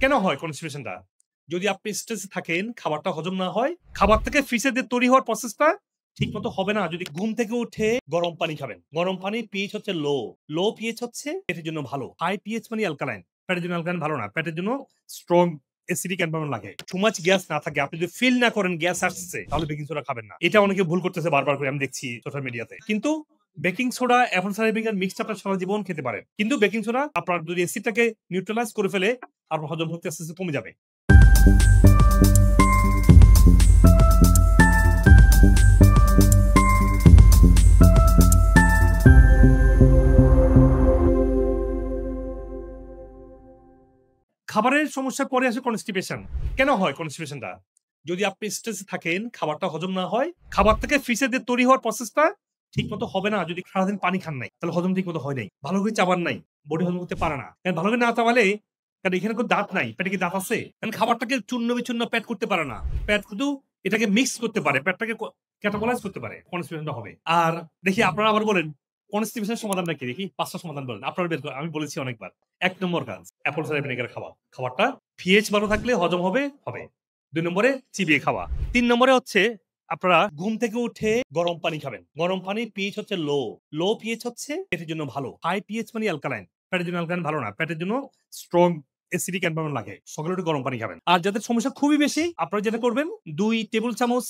কেন হয় কনস্টিপেশনটা? যদি আপনি স্ট্রেসে থাকেন, খাবারটা হজম না হয়, খাবার থেকে ফিসে দিয়ে তৈরি হওয়ার প্রসেসটা ঠিক মতো হবে না। যদি ঘুম থেকে উঠে গরম পানি খাবেন, গরম পানির পিএইচ হচ্ছে লো পিএইচ হচ্ছে পেটের জন্য ভালো, হাই পিএইচ মানে অ্যালকালাইন, পেটের জন্য অ্যালকালাইন ভালো না, পেটের জন্য স্ট্রং অ্যাসিডিক এনভায়রনমেন্ট লাগে। টু মাচ গ্যাস না থাকে, আপনি যদি ফিল না করেন গ্যাস আসছে, তাহলে বেকিং সোডা খাবেন না। এটা অনেকে ভুল করতেছে বারবার করে, আমি দেখছি সোশ্যাল মিডিয়াতে। কিন্তু baking soda apple cider vinegar mixed আপনার সারা জীবন খেতে পারেন, কিন্তু বেকিং সোডা আপনার যদি অ্যাসিডটাকে নিউট্রালাইজ করে ফেলে, আপনার হজম শক্তি আস্তে আস্তে কমে যাবে। খাবারের সমস্যার পরে আসে কনস্টিপেশন। কেন হয় কনস্টিপেশনটা? যদি আপনি স্ট্রেসে থাকেন, খাবারটা হজম না হয়, খাবার থেকে ফিসে দিয়ে তৈরি হওয়ার প্রসেসটা ঠিক মতো হবে না। যদি সারাদিন পানি খান নাই, তাহলে হজম ঠিক মতো হয় নাই, ভালো করে চাবান নাই, বডি হজম করতে পারে না। কারণ ভালো করে না চাবালে, কারণ এখানে কোনো দাঁত নাই, পেটে কি দাঁত আছে? কারণ খাবারটাকে চূর্ণ বিচূর্ণ পেট করতে পারে না, পেট শুধু এটাকে মিক্স করতে পারে, পেটটাকে ক্যাটাবলাইজ করতে পারে, কনস্টিপেশনটা হবে। আর দেখি আপনারা আবার বলেন কনস্টিপেশনের সমাধান নাকি, দেখি 5টা সমাধান বলেন আপনারা বের করেন। আমি বলেছি অনেকবার, 1 নম্বর কাজ অ্যাপল সাইডার ভিনেগার খাওয়া, খাবারটা পিএইচ ভালো থাকলে হজম হবে। 2 নম্বরে চিবিয়ে খাওয়া। 3 নম্বরে হচ্ছে আপনারা ঘুম থেকে উঠে গরম পানি খাবেন, গরম পানির পিএইচ হচ্ছে লো পিএইচ হচ্ছে পেটের জন্য ভালো, হাই পিএইচ মানে অ্যালকালাইন, পেটের জন্য অ্যালকালাইন ভালো না, পেটের জন্য স্ট্রং অ্যাসিডিক এনভায়রনমেন্ট লাগে। সকালে উঠে গরম পানি খাবেন। আর যাদের সমস্যা খুবই বেশি, আপনারা যেটা করবেন 2 টেবিল চামচ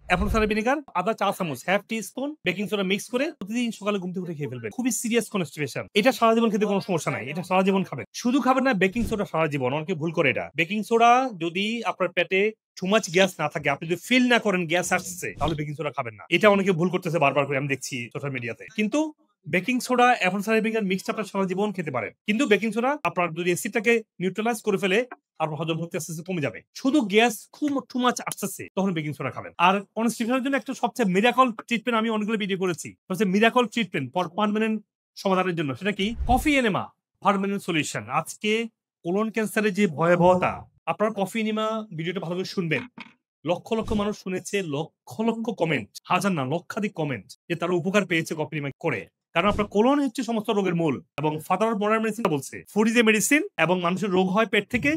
অ্যাপল সাইডার ভিনেগার, আদা 4 চামচ, half teaspoon baking soda mix করে প্রতিদিন সকালে ঘুম থেকে উঠে খেয়ে ফেলবেন। খুবই সিরিয়াস কনস্টিপেশন, এটা সারা জীবন খেতে কোনো সমস্যা নাই, এটা সারা জীবন খাবেন। শুধু খাবেন না বেকিং সোডা সারা জীবন, অনেকে ভুল করে এটা। বেকিং সোডা যদি আপনার পেটে টু মাচ গ্যাস না থাকে, আপনি যদি ফিল না করেন গ্যাস আসছে, তাহলে বেকিং সোডা খাবেন না। এটা অনেকে ভুল করতেছে বারবার করে, আমি দেখছি সোশ্যাল মিডিয়াতে। কিন্তু baking soda apple cider vinegar mixed আপনার সারা জীবন খেতে পারেন, কিন্তু বেকিং সোডা আপনার যদি অ্যাসিডটাকে নিউট্রালাইজ করে ফেলে, আপনার হজম শক্তি আস্তে আস্তে কমে যাবে। শুধু গ্যাস খুব টু মাচ আসতেছে, তখন বেকিং সোডা খাবেন। আর কনস্টিপেশনের জন্য একটা সবচেয়ে মিরাকল ট্রিটমেন্ট আমি অনেকগুলো ভিডিও করেছি, সবচেয়ে মিরাকল ট্রিটমেন্ট ফর পার্মানেন্ট সমাধানের জন্য, সেটা কি? Coffee enema permanent solution. আজকে কোলন ক্যান্সারের যে ভয়াবহতা, আপনার কফি এনিমা ভিডিওটা ভালো করে শুনবেন। লক্ষ লক্ষ মানুষ শুনেছে, লক্ষ লক্ষ কমেন্ট, হাজার না লক্ষাধিক কমেন্ট, যে তারা উপকার পেয়েছে কফি এনিমা করে। কারণ আপনার কোলন হচ্ছে সমস্ত রোগের মূল, এবং ফাদার মডার্ন মেডিসিন বলছে ফুড ইজ এ মেডিসিন, এবং মানুষের রোগ হয় পেট থেকে,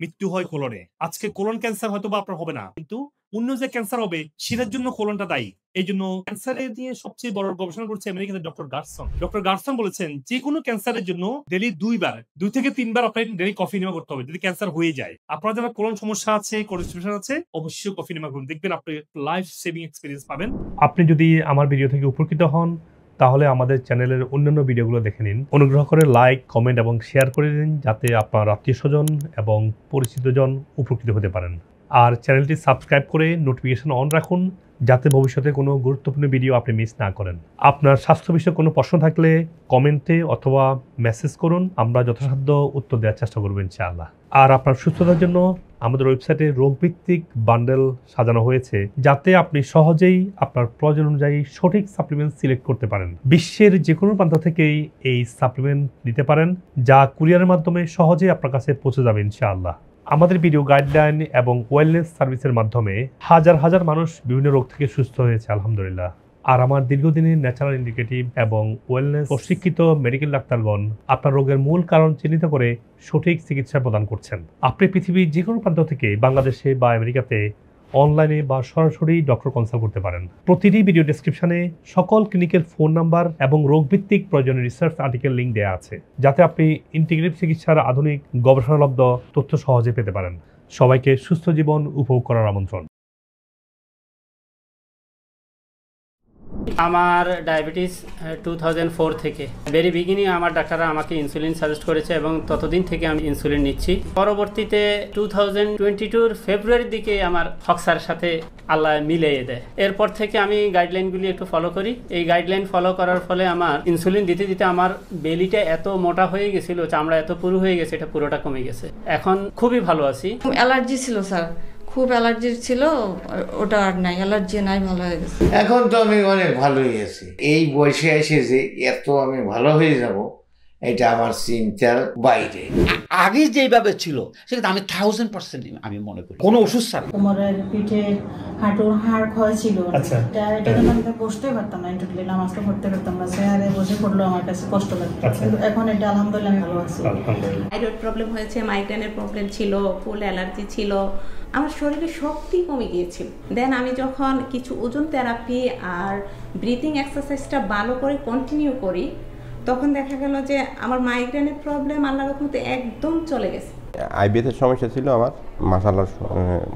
মৃত্যু হয় কোলনে। আজকে কোলন ক্যান্সার হয়তো বা আপনার হবে না, কিন্তু অন্য যে ক্যান্সার হবে সেটার জন্য কোলনটা দায়ী। এই জন্য ক্যান্সারের নিয়ে সবচেয়ে বড় গবেষণা করছে আমেরিকাতে ডক্টর গার্সন বলেছেন যে কোনো ক্যান্সারের জন্য ডেলি 2 থেকে 3 বার আপনার ডেলি কফি নেওয়া করতে হবে যদি ক্যান্সার হয়ে যায়। আপনার যারা কোলন সমস্যা আছে, কনস্টিপেশন আছে, অবশ্যই কফি নেওয়া করুন, দেখবেন আপনি লাইফ সেভিং এক্সপেরিয়েন্স পাবেন। আপনি যদি আমার ভিডিও থেকে উপকৃত হন, তাহলে আমাদের চ্যানেলের অন্যান্য ভিডিওগুলো দেখে নিন। অনুগ্রহ করে লাইক, কমেন্ট এবং শেয়ার করে দিন, যাতে আপনার আত্মীয় স্বজন এবং পরিচিতজন উপকৃত হতে পারেন। আর চ্যানেলটি সাবস্ক্রাইব করে নোটিফিকেশন অন রাখুন, যাতে ভবিষ্যতে কোনো গুরুত্বপূর্ণ ভিডিও আপনি মিস না করেন। আপনার স্বাস্থ্য বিষয়ে কোনো প্রশ্ন থাকলে কমেন্টে অথবা মেসেজ করুন, আমরা যথাসাধ্য উত্তর দেওয়ার চেষ্টা করব ইনশাআল্লাহ। আর আপনার সুস্থতার জন্য আমাদের ওয়েবসাইটে রোগভিত্তিক বান্ডেল সাজানো হয়েছে, যাতে আপনি সহজেই আপনার প্রয়োজন অনুযায়ী সঠিক সাপ্লিমেন্ট সিলেক্ট করতে পারেন। বিশ্বের যে কোনো প্রান্ত থেকেই এই সাপ্লিমেন্ট নিতে পারেন, যা কুরিয়ারের মাধ্যমে সহজেই আপনার কাছে পৌঁছে যাবে ইনশাআল্লাহ। আমাদের ভিডিও গাইডলাইন এবং ওয়েলনেস সার্ভিসের মাধ্যমে হাজার হাজার মানুষ বিভিন্ন রোগ থেকে সুস্থ হয়েছে আলহামদুলিল্লাহ। আর আমার দীর্ঘদিনের ন্যাচারাল ইন্ডিকেটিভ এবং ওয়েলনেস প্রশিক্ষিত মেডিকেল ডাক্তারগণ আপনার রোগের মূল কারণ চিহ্নিত করে সঠিক চিকিৎসা প্রদান করছেন। আপনি পৃথিবীর যে কোনো প্রান্ত থেকে বাংলাদেশে বা আমেরিকাতে অনলাইনে বা সরাসরি ডক্টর কনসাল্ট করতে পারেন। প্রতিটি ভিডিও ডেসক্রিপশনে সকল ক্লিনিকের ফোন নাম্বার এবং রোগভিত্তিক প্রয়োজনীয় রিসার্চ আর্টিকেল লিঙ্ক দেওয়া আছে, যাতে আপনি ইন্টিগ্রেটিভ চিকিৎসার আধুনিক গবেষণালব্ধ তথ্য সহজে পেতে পারেন। সবাইকে সুস্থ জীবন উপভোগ করার আমন্ত্রণ। আমার ডায়াবেটিস 2004 থেকে ভেরি বিগিনিং আমার ডাক্তাররা আমাকে ইনসুলিন সাজেস্ট করেছে এবং ততদিন থেকে আমি ইনসুলিন নিচ্ছি। পরবর্তীতে 2022 ফেব্রুয়ারির দিকে আমার হক্সার সাথে আল্লাহ মিলিয়ে দেয়। এরপর থেকে আমি গাইডলাইনগুলি একটু ফলো করি। এই গাইডলাইন ফলো করার ফলে আমার ইনসুলিন দিতে দিতে আমার বেলিটা এত মোটা হয়ে গেছিল, চামড়া এত পুরু হয়ে গেছে, এটা পুরোটা কমে গেছে। এখন খুবই ভালো আছি। অ্যালার্জি ছিল স্যার, খুব অ্যালার্জি ছিল, ওটা আর নাই, অ্যালার্জি নাই, ভালো হয়ে গেছে। এখন তো আমি অনেক ভালো হয়ে গেছি। এই বয়সে এসে যে এত আমি ভালো হয়ে যাব এটা আমার চিন্তার বাইরে। আগে যেভাবে ছিল সেটা আমি 1000% আমি মনে করি কোনো ওষুধ ছাড়া। কোমরের, পিঠে, হাঁটুর হাড় ক্ষয় ছিল। আচ্ছা। এটা জন্য আমি বসতে পারতাম না, ইন্টারভিউ নামাজ তো পড়তে পারতাম না, চেয়ারে বসে পড়লো আমার কাছে কষ্ট লাগতো। কিন্তু এখন এটা আলহামদুলিল্লাহ আমি ভালো আছি। থাইরয়েড প্রবলেম হয়েছে, মাইগ্রেনের প্রবলেম ছিল, ফুল অ্যালার্জি ছিল, আমার শরীরে শক্তি কমে গিয়েছিল। দেন আমি যখন কিছু ওজন থেরাপি আর ব্রিথিং এক্সারসাইজটা ভালো করে কন্টিনিউ করি, তখন দেখা গেল যে আমার মাইগ্রেনের প্রবলেম আল্লাহর রহমতে একদম চলে গেছে। আইবিএস এর সমস্যা ছিল আমার, মাশাআল্লাহ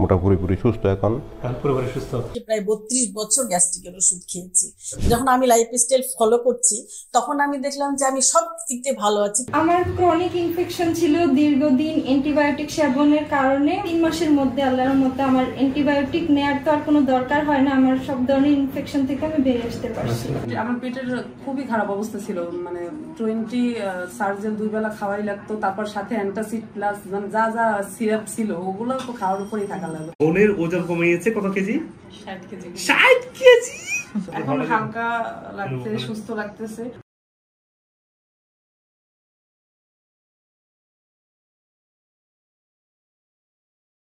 মোটামুটি সুস্থ এখন, পুরোপুরি সুস্থ। প্রায় 32 বছর গ্যাস্ট্রিকের ওষুধ খেয়েছি। যখন আমি লাইফস্টাইল ফলো করছি তখন আমি দেখলাম যে আমি সব দিক থেকে ভালো আছি। আমার ক্রনিক ইনফেকশন ছিল দীর্ঘদিন অ্যান্টিবায়োটিক সেবনের কারণে। 3 মাসের মধ্যে আল্লাহর মতে আমার অ্যান্টিবায়োটিক নেওয়ার তো আর কোনো দরকার হয় না, আমার সব ধরনের ইনফেকশন থেকে আমি বেরিয়ে আসতে পারছি। আমার পেটের খুবই খারাপ অবস্থা ছিল, মানে 20 সার্জেল 2 বেলা খাওয়াই লাগতো, তারপর সাথে অ্যান্টাসিড প্লাস যা যা সিরাপ ছিল ওগুলো তো খাওয়ার উপরেই থাকা লাগলো। বোনের ওজন কমে গেছে কত কেজি? 60 কেজি। 60 কেজি। এখন হালকা লাগছে, সুস্থ লাগতেছে।